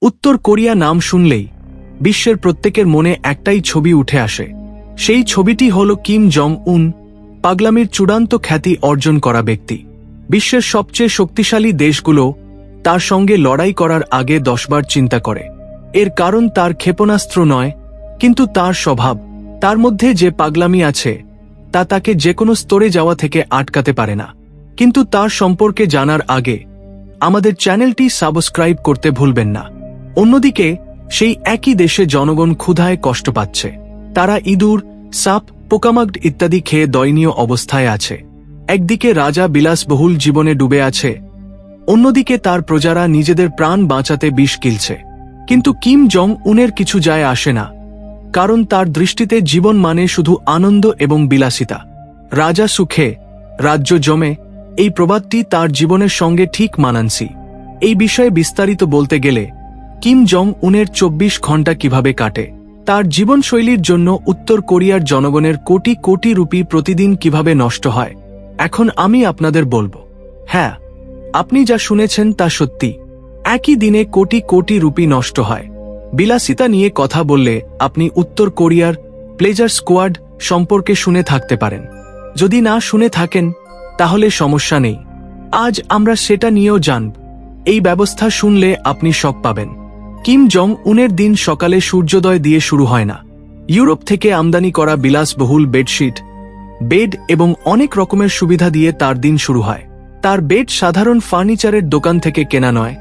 উত্তর কোরিয়া নাম শুনলেই বিশ্বের প্রত্যেকের মনে একটাই ছবি উঠে আসে। সেই ছবিটি হল কিম জং উন, পাগলামির চূড়ান্ত খ্যাতি অর্জন করা ব্যক্তি। বিশ্বের সবচেয়ে শক্তিশালী দেশগুলো তার সঙ্গে লড়াই করার আগে 10 বার চিন্তা করে। এর কারণ তার ক্ষেপণাস্ত্র নয়, কিন্তু তার স্বভাব। তার মধ্যে যে পাগলামি আছে তা তাকে যে কোনো স্তরে যাওয়া থেকে আটকাতে পারে না। কিন্তু তার সম্পর্কে জানার আগে আমাদের চ্যানেলটি সাবস্ক্রাইব করতে ভুলবেন না। অন্যদিকে সেই একই দেশে জনগণ ক্ষুধায় কষ্ট পাচ্ছে। তারা ইঁদুর, সাপ, পোকামাকড় ইত্যাদি খেয়ে দয়নীয় অবস্থায় আছে। একদিকে রাজা বিলাসবহুল জীবনে ডুবে আছে, অন্যদিকে তার প্রজারা নিজেদের প্রাণ বাঁচাতে বিষ গিলছে। কিন্তু কিম জং উনের কিছু যায় আসে না, কারণ তার দৃষ্টিতে জীবন মানে শুধু আনন্দ এবং বিলাসিতা। রাজা সুখে, রাজ্য জমে, এই প্রবাদটি তার জীবনের সঙ্গে ঠিক মানানসি। এই বিষয়ে বিস্তারিত বলতে গেলে কিম জং উনের 24 ঘন্টা কিভাবে কাটে, তার জীবনশৈলীর জন্য উত্তর কোরিয়ার জনগণের কোটি কোটি রুপি প্রতিদিন কিভাবে নষ্ট হয়, এখন আমি আপনাদের বলবো। হ্যাঁ, আপনি যা শুনেছেন তা সত্যি। একই দিনে কোটি কোটি রুপি নষ্ট হয়। বিলাসিতা নিয়ে কথা বললে আপনি উত্তর কোরিয়ার প্লেজার স্কোয়াড সম্পর্কে শুনে থাকতে পারেন। যদি না শুনে থাকেন তাহলে সমস্যা নেই, আজ আমরা সেটা নিয়েও জানব। এই ব্যবস্থা শুনলে আপনি শক পাবেন। কিম জং উনের দিন সকালে সূর্যোদয় দিয়ে শুরু হয় না। ইউরোপ থেকে আমদানি করা বিলাসবহুল বেডশিট, বেড এবং অনেক রকমের সুবিধা দিয়ে তার দিন শুরু হয়। তার বেড সাধারণ ফার্নিচারের দোকান থেকে কেনা নয়,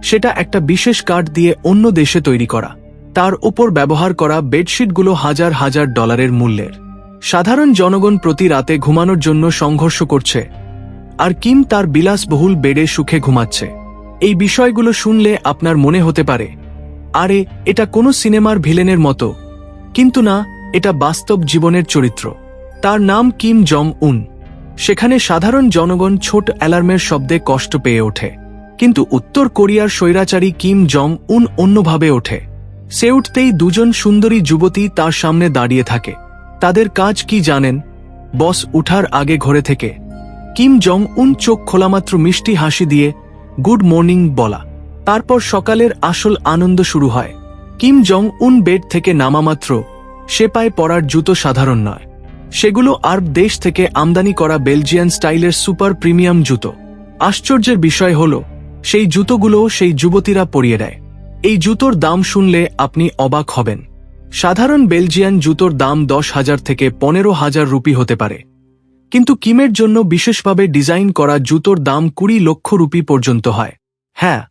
সেটা একটা বিশেষ কাঠ দিয়ে অন্য দেশে তৈরি করা। তার উপর ব্যবহার করা বেডশিটগুলো হাজার হাজার ডলারের মূল্যের। সাধারণ জনগণ প্রতি রাতে ঘুমানোর জন্য সংঘর্ষ করছে, আর কিম তার বিলাসবহুল বেডে সুখে ঘুমাচ্ছে। এই বিষয়গুলো শুনলে আপনার মনে হতে পারে, আরে এটা কোনো সিনেমার ভিলেনের মতো, কিন্তু না, এটা বাস্তব জীবনের চরিত্র। তার নাম কিম জং উন। সেখানে সাধারণ জনগণ ছোট অ্যালার্মের শব্দে কষ্ট পেয়ে ওঠে, কিন্তু উত্তর কোরিয়ার স্বৈরাচারী কিম জং উন অন্যভাবে ওঠে। সে উঠতেই দুজন সুন্দরী যুবতী তার সামনে দাঁড়িয়ে থাকে। তাদের কাজ কি জানেন? বস উঠার আগে ঘরে থেকে কিম জং উন চোখ খোলামাত্র মিষ্টি হাসি দিয়ে গুড মর্নিং বলা। তারপর সকালের আসল আনন্দ শুরু হয়। কিম জং উন বেড থেকে নামামাত্র সে পায়ে পরার জুতো সাধারণ নয়, সেগুলো আরব দেশ থেকে আমদানি করা বেলজিয়ান স্টাইলের সুপার প্রিমিয়াম জুতো। আশ্চর্যের বিষয় হল সেই জুতোগুলোও সেই যুবতীরা পরিয়ে দেয়। এই জুতোর দাম শুনলে আপনি অবাক হবেন। সাধারণ বেলজিয়ান জুতোর দাম 10,000 থেকে 15,000 রুপি হতে পারে, কিন্তু কিমের জন্য বিশেষভাবে ডিজাইন করা জুতোর দাম 20 লক্ষ রুপি পর্যন্ত হয়। হ্যাঁ,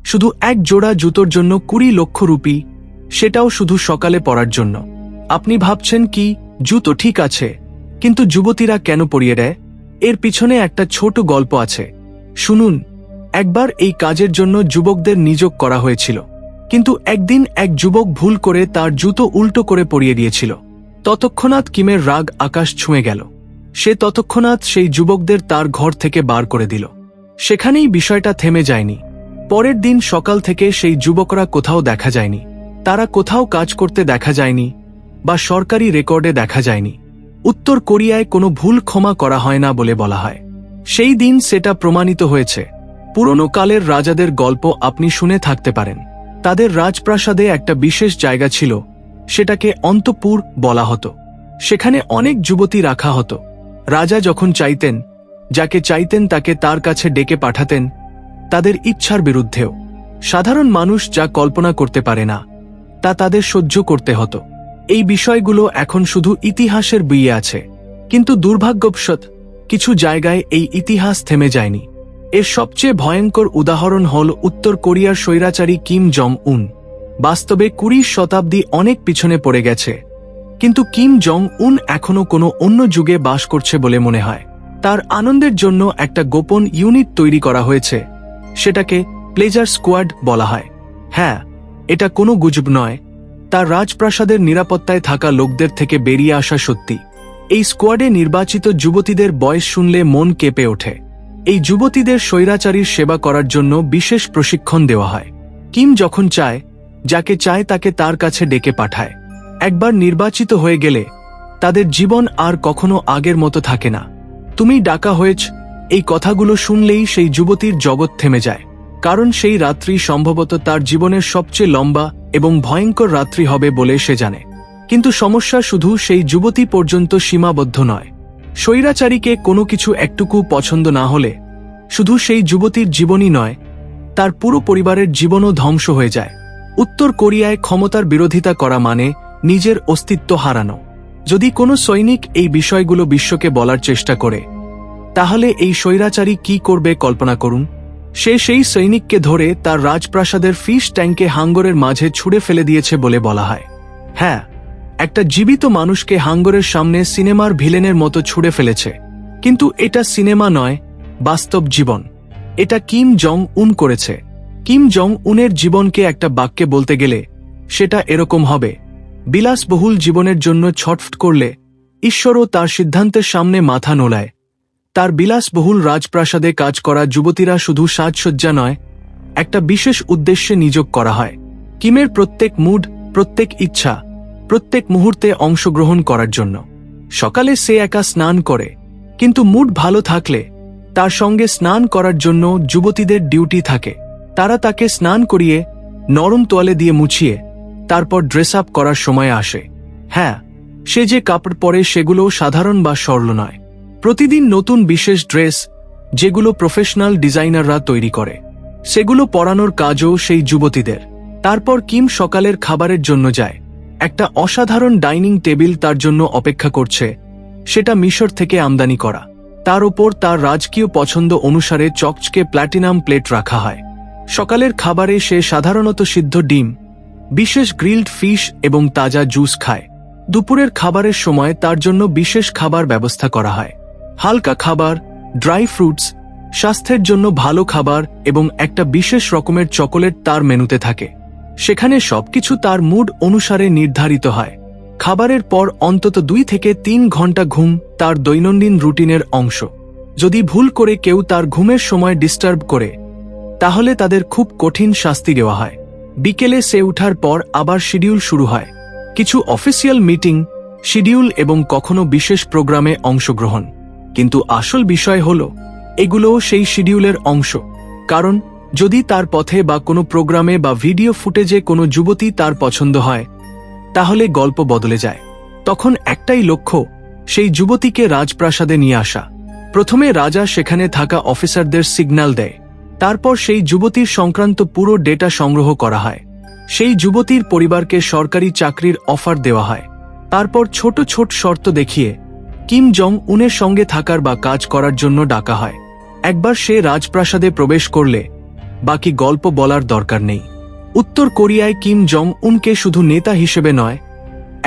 শুধু এক জোড়া জুতোর জন্য 20 লক্ষ রুপি, সেটাও শুধু সকালে পরার জন্য। আপনি ভাবছেন কি, জুতো ঠিক আছে, কিন্তু যুবতীরা কেন পরিয়ে দেয়? এর পিছনে একটা ছোট গল্প আছে, শুনুন। একবার এই কাজের জন্য যুবকদের নিয়োগ করা হয়েছিল, কিন্তু একদিন এক যুবক ভুল করে তার জুতো উল্টো করে পরিয়ে দিয়েছিল। তৎক্ষণাৎ কিমের রাগ আকাশ ছুঁয়ে গেল। সে তৎক্ষণাৎ সেই যুবকদের তার ঘর থেকে বার করে দিল। সেখানেই বিষয়টা থেমে যায়নি। পরের দিন সকাল থেকে সেই যুবকরা কোথাও দেখা যায়নি। তারা কোথাও কাজ করতে দেখা যায়নি বা সরকারি রেকর্ডে দেখা যায়নি। উত্তর কোরিয়ায় কোনো ভুল ক্ষমা করা হয় না বলে বলা হয়। সেই দিন সেটা প্রমাণিত হয়েছে। পুরনো কালের রাজাদের গল্প আপনি শুনে থাকতে পারেন। তাদের রাজপ্রাসাদে একটা বিশেষ জায়গা ছিল, সেটাকে অন্তঃপুর বলা হতো। সেখানে অনেক যুবতী রাখা হতো। রাজা যখন চাইতেন, যাকে চাইতেন তাকে তার কাছে ডেকে পাঠাতেন, তাদের ইচ্ছার বিরুদ্ধেও। সাধারণ মানুষ যা কল্পনা করতে পারে না তা তাদের সহ্য করতে হতো। এই বিষয়গুলো এখন শুধু ইতিহাসের বইয়ে আছে, কিন্তু দুর্ভাগ্যবশত কিছু জায়গায় এই ইতিহাস থেমে যায়নি। এর সবচেয়ে ভয়ঙ্কর উদাহরণ হল উত্তর কোরিয়ার স্বৈরাচারী কিম জং উন। বাস্তবে 20 শতাব্দী অনেক পিছনে পড়ে গেছে, কিন্তু কিম জং উন এখনো কোনো অন্য যুগে বাস করছে বলে মনে হয়। তার আনন্দের জন্য একটা গোপন ইউনিট তৈরি করা হয়েছে, সেটাকে প্লেজার স্কোয়াড বলা হয়। হ্যাঁ, এটা কোনো গুজব নয়, তার রাজপ্রাসাদের নিরাপত্তায় থাকা লোকদের থেকে বেরিয়ে আসা সত্যি। এই স্কোয়াডে নির্বাচিত যুবতীদের বয়স শুনলে মন কেঁপে ওঠে। এই যুবতীদের স্বৈরাচারীর সেবা করার জন্য বিশেষ প্রশিক্ষণ দেওয়া হয়। কিম যখন চায়, যাকে চায় তাকে তার কাছে ডেকে পাঠায়। একবার নির্বাচিত হয়ে গেলে তাদের জীবন আর কখনো আগের মতো থাকে না। তুমি ডাকা হয়েছ, এই কথাগুলো শুনলেই সেই যুবতীর জগৎ থেমে যায়। কারণ সেই রাত্রি সম্ভবত তার জীবনের সবচেয়ে লম্বা এবং ভয়ঙ্কর রাত্রি হবে বলে সে জানে। কিন্তু সমস্যা শুধু সেই যুবতী পর্যন্ত সীমাবদ্ধ নয়। স্বৈরাচারীকে কোনো কিছু একটুকু পছন্দ না হলে শুধু সেই যুবতীর জীবনই নয়, তার পুরো পরিবারের জীবনও ধ্বংস হয়ে যায়। উত্তর কোরিয়ায় ক্ষমতার বিরোধিতা করা মানে নিজের অস্তিত্ব হারানো। যদি কোনো সৈনিক এই বিষয়গুলো বিশ্বকে বলার চেষ্টা করে, তাহলে এই স্বৈরাচারী কি করবে কল্পনা করুন। সে সেই সৈনিককে ধরে তার রাজপ্রাসাদের ফিশ ট্যাঙ্কে হাঙ্গরের মাঝে ছুঁড়ে ফেলে দিয়েছে বলে বলা হয়। হ্যাঁ, একটা জীবিত মানুষকে হাঙ্গরের সামনে সিনেমার ভিলেনের মতো ছুঁড়ে ফেলেছে। কিন্তু এটা সিনেমা নয়, বাস্তব জীবন। এটা কিম জং উন করেছে। কিম জং উনের জীবনকে একটা বাক্যে বলতে গেলে সেটা এরকম হবে: বিলাসবহুল জীবনের জন্য ছটফট করলে ঈশ্বরও তার সিদ্ধান্তের সামনে মাথা নোলায়। তার বিলাসবহুল রাজপ্রাসাদে কাজ করা যুবতীরা শুধু সাজসজ্জা নয়, একটা বিশেষ উদ্দেশ্যে নিয়োগ করা হয়। কিমের প্রত্যেক মুড, প্রত্যেক ইচ্ছা, প্রত্যেক মুহূর্তে অংশগ্রহণ করার জন্য। সকালে সে একা স্নান করে, কিন্তু মুড ভালো থাকলে তার সঙ্গে স্নান করার জন্য যুবতীদের ডিউটি থাকে। তারা তাকে স্নান করিয়ে নরম তোয়ালে দিয়ে মুছিয়ে তারপর ড্রেস আপ করার সময় আসে। হ্যাঁ, সে যে কাপড় পরে সেগুলো সাধারণ বা সরল নয়। প্রতিদিন নতুন বিশেষ ড্রেস, যেগুলো প্রফেশনাল ডিজাইনাররা তৈরি করে, সেগুলো পরানোর কাজও সেই যুবতীদের। তারপর কিম সকালের খাবারের জন্য যায়। একটা অসাধারণ ডাইনিং টেবিল তার জন্য অপেক্ষা করছে, সেটা মিশর থেকে আমদানি করা। তার ওপর তার রাজকীয় পছন্দ অনুসারে চকচকে প্ল্যাটিনাম প্লেট রাখা হয়। সকালের খাবারে সে সাধারণত সিদ্ধ ডিম, বিশেষ গ্রিলড ফিশ এবং তাজা জুস খায়। দুপুরের খাবারের সময় তার জন্য বিশেষ খাবার ব্যবস্থা করা হয়। হালকা খাবার, ড্রাই ফ্রুটস, স্বাস্থ্যের জন্য ভালো খাবার এবং একটা বিশেষ রকমের চকোলেট তার মেনুতে থাকে। সেখানে সবকিছু তার মুড অনুসারে নির্ধারিত হয়। খাবারের পর অন্তত 2 থেকে 3 ঘন্টা ঘুম তার দৈনন্দিন রুটিনের অংশ। যদি ভুল করে কেউ তার ঘুমের সময় ডিস্টার্ব করে, তাহলে তাদের খুব কঠিন শাস্তি দেওয়া হয়। বিকেলে সে উঠার পর আবার শিডিউল শুরু হয়। কিছু অফিসিয়াল মিটিং, শিডিউল এবং কখনো বিশেষ প্রোগ্রামে অংশগ্রহণ। কিন্তু আসল বিষয় হল, এগুলোও সেই শিডিউলের অংশ। কারণ যদি তার পথে বা কোনো প্রোগ্রামে বা ভিডিও ফুটেজে কোনো যুবতী তার পছন্দ হয়, তাহলে গল্প বদলে যায়। তখন একটাই লক্ষ্য, সেই যুবতীকে রাজপ্রাসাদে নিয়ে আসা। প্রথমে রাজা সেখানে থাকা অফিসারদের সিগন্যাল দেয়। তারপর সেই যুবতীর সংক্রান্ত পুরো ডেটা সংগ্রহ করা হয়। সেই যুবতীর পরিবারকে সরকারি চাকরির অফার দেওয়া হয়। তারপর ছোট ছোট শর্ত দেখিয়ে কিম জং উনের সঙ্গে থাকার বা কাজ করার জন্য ডাকা হয়। একবার সে রাজপ্রাসাদে প্রবেশ করলে বাকি গল্প বলার দরকার নেই। উত্তর কোরিয়ায় কিম জং উনকে শুধু নেতা হিসেবে নয়,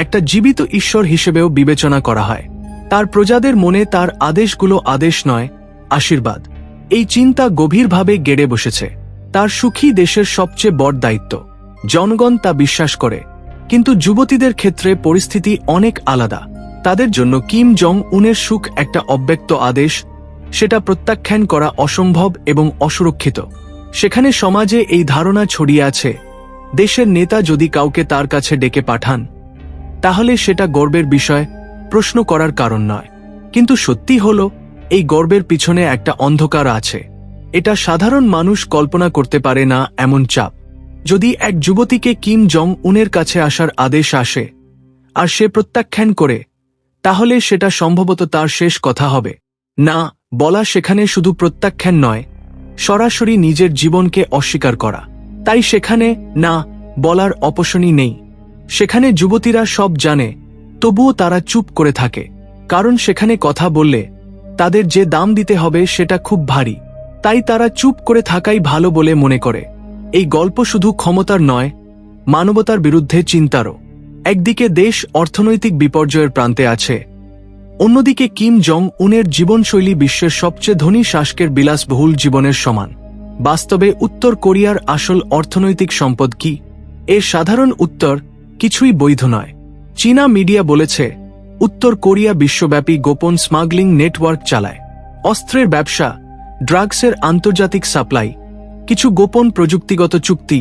একটা জীবিত ঈশ্বর হিসেবেও বিবেচনা করা হয়। তার প্রজাদের মনে তার আদেশগুলো আদেশ নয়, আশীর্বাদ। এই চিন্তা গভীরভাবে গেড়ে বসেছে। তার সুখী দেশের সবচেয়ে বড় দায়িত্ব। জনগণ তা বিশ্বাস করে। কিন্তু যুবতীদের ক্ষেত্রে পরিস্থিতি অনেক আলাদা। তাদের জন্য কিম জং উনের সুখ একটা অব্যক্ত আদেশ, সেটা প্রত্যাখ্যান করা অসম্ভব এবং অসুরক্ষিত। সেখানে সমাজে এই ধারণা ছড়িয়ে আছে, দেশের নেতা যদি কাউকে তার কাছে ডেকে পাঠান, তাহলে সেটা গর্বের বিষয়, প্রশ্ন করার কারণ নয়। কিন্তু সত্যি হলো, এই গর্বের পিছনে একটা অন্ধকার আছে। এটা সাধারণ মানুষ কল্পনা করতে পারে না এমন চাপ। যদি এক যুবতীকে কিম জং উনের কাছে আসার আদেশ আসে আর সে প্রত্যাখ্যান করে, তাহলে সেটা সম্ভবত তার শেষ কথা হবে। না বলা সেখানে শুধু প্রত্যাখ্যান নয়, সরাসরি নিজের জীবনকে অস্বীকার করা। তাই সেখানে না বলার অপশনই নেই। সেখানে যুবতীরা সব জানে, তবুও তারা চুপ করে থাকে। কারণ সেখানে কথা বললে তাদের যে দাম দিতে হবে সেটা খুব ভারী। তাই তারা চুপ করে থাকাই ভালো বলে মনে করে। এই গল্প শুধু ক্ষমতার নয়, মানবতার বিরুদ্ধে চিন্তারও। একদিকে দেশ অর্থনৈতিক বিপর্যয়ের প্রান্তে আছে, অন্যদিকে কিম জং উনের জীবনশৈলী বিশ্বের সবচেয়ে ধনী শাসকের বিলাসবহুল জীবনের সমান। বাস্তবে উত্তর কোরিয়ার আসল অর্থনৈতিক সম্পদ কি? এর সাধারণ উত্তর, কিছুই বৈধ নয়। চীনা মিডিয়া বলেছে, উত্তর কোরিয়া বিশ্বব্যাপী গোপন স্মাগলিং নেটওয়ার্ক চালায়। অস্ত্রের ব্যবসা, ড্রাগসের আন্তর্জাতিক সাপ্লাই, কিছু গোপন প্রযুক্তিগত চুক্তি,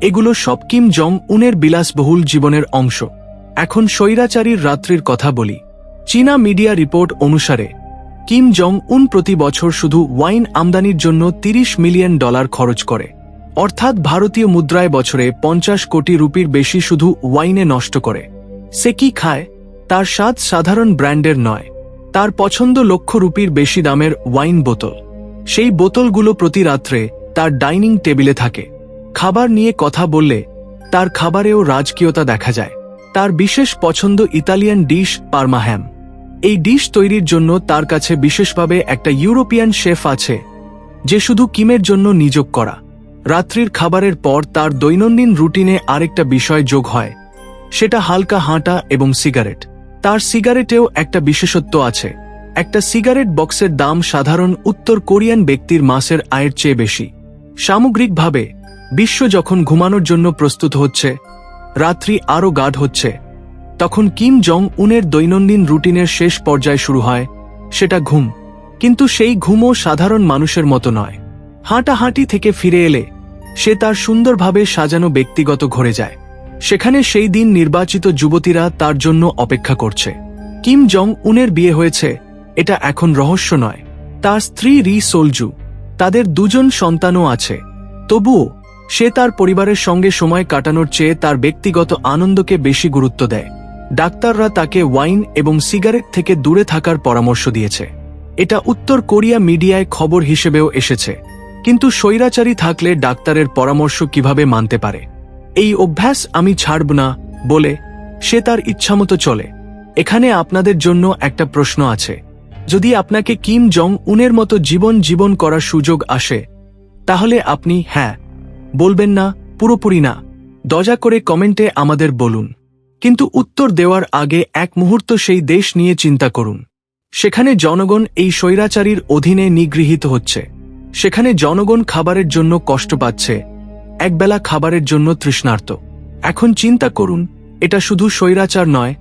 এগুলো সব কিম জং উনের বিলাসবহুল জীবনের অংশ। এখন স্বৈরাচারীর রাত্রির কথা বলি। চীনা মিডিয়া রিপোর্ট অনুসারে কিম জং উন প্রতি বছর শুধু ওয়াইন আমদানির জন্য $30 মিলিয়ন খরচ করে, অর্থাৎ ভারতীয় মুদ্রায় বছরে 50 কোটি রুপির বেশি শুধু ওয়াইনে নষ্ট করে। সে কি খায়? তার স্বাদ সাধারণ ব্র্যান্ডের নয়, তার পছন্দ লক্ষ রুপির বেশি দামের ওয়াইন বোতল। সেই বোতলগুলো প্রতি রাত্রে তার ডাইনিং টেবিলে থাকে। খাবার নিয়ে কথা বললে তার খাবারেও রাজকীয়তা দেখা যায়। তার বিশেষ পছন্দ ইতালিয়ান ডিশ পার্মা হ্যাম। এই ডিশ তৈরির জন্য তার কাছে বিশেষভাবে একটা ইউরোপিয়ান শেফ আছে, যে শুধু কিমের জন্য নিয়োগ করা। রাত্রির খাবারের পর তার দৈনন্দিন রুটিনে আরেকটা বিষয় যোগ হয়, সেটা হালকা হাঁটা এবং সিগারেট। তার সিগারেটেও একটা বিশেষত্ব আছে। একটা সিগারেট বক্সের দাম সাধারণ উত্তর কোরিয়ান ব্যক্তির মাসের আয়ের চেয়ে বেশি। সামগ্রিকভাবে বিশ্ব যখন ঘুমানোর জন্য প্রস্তুত হচ্ছে, রাত্রি আরও গাঢ় হচ্ছে, তখন কিম জং উনের দৈনন্দিন রুটিনের শেষ পর্যায় শুরু হয়, সেটা ঘুম। কিন্তু সেই ঘুমও সাধারণ মানুষের মতো নয়। হাঁটাহাঁটি থেকে ফিরে এলে সে তার সুন্দরভাবে সাজানো ব্যক্তিগত ঘরে যায়। সেখানে সেই দিন নির্বাচিত যুবতীরা তার জন্য অপেক্ষা করছে। কিম জং উনের বিয়ে হয়েছে, এটা এখন রহস্য নয়। তার স্ত্রী রি সোলজু, তাদের 2 সন্তানও আছে। তবুও সে তার পরিবারের সঙ্গে সময় কাটানোর চেয়ে তার ব্যক্তিগত আনন্দকে বেশি গুরুত্ব দেয়। ডাক্তাররা তাকে ওয়াইন এবং সিগারেট থেকে দূরে থাকার পরামর্শ দিয়েছে। এটা উত্তর কোরিয়া মিডিয়ায় খবর হিসেবেও এসেছে। কিন্তু স্বৈরাচারী থাকলে ডাক্তারের পরামর্শ কিভাবে মানতে পারে? এই অভ্যাস আমি ছাড়ব না বলে সে তার ইচ্ছামতো চলে। এখানে আপনাদের জন্য একটা প্রশ্ন আছে। যদি আপনাকে কিম জং উনের মতো জীবন করার সুযোগ আসে, তাহলে আপনি হ্যাঁ বলবেন না পুরোপুরি না? দয়া করে কমেন্টে আমাদের বলুন। কিন্তু উত্তর দেওয়ার আগে এক মুহূর্ত সেই দেশ নিয়ে চিন্তা করুন। সেখানে জনগণ এই স্বৈরাচারীর অধীনে নিগৃহীত হচ্ছে। সেখানে জনগণ খাবারের জন্য কষ্ট পাচ্ছে, একবেলা খাবারের জন্য তৃষ্ণার্ত। এখন চিন্তা করুন, এটা শুধু স্বৈরাচার নয়,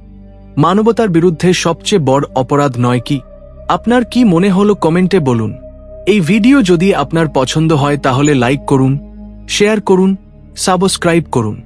মানবতার বিরুদ্ধে সবচেয়ে বড় অপরাধ নয় কি? আপনার কি মনে হলো কমেন্টে বলুন। এই ভিডিও যদি আপনার পছন্দ হয় তাহলে লাইক করুন, শেয়ার করুন, সাবস্ক্রাইব করুন।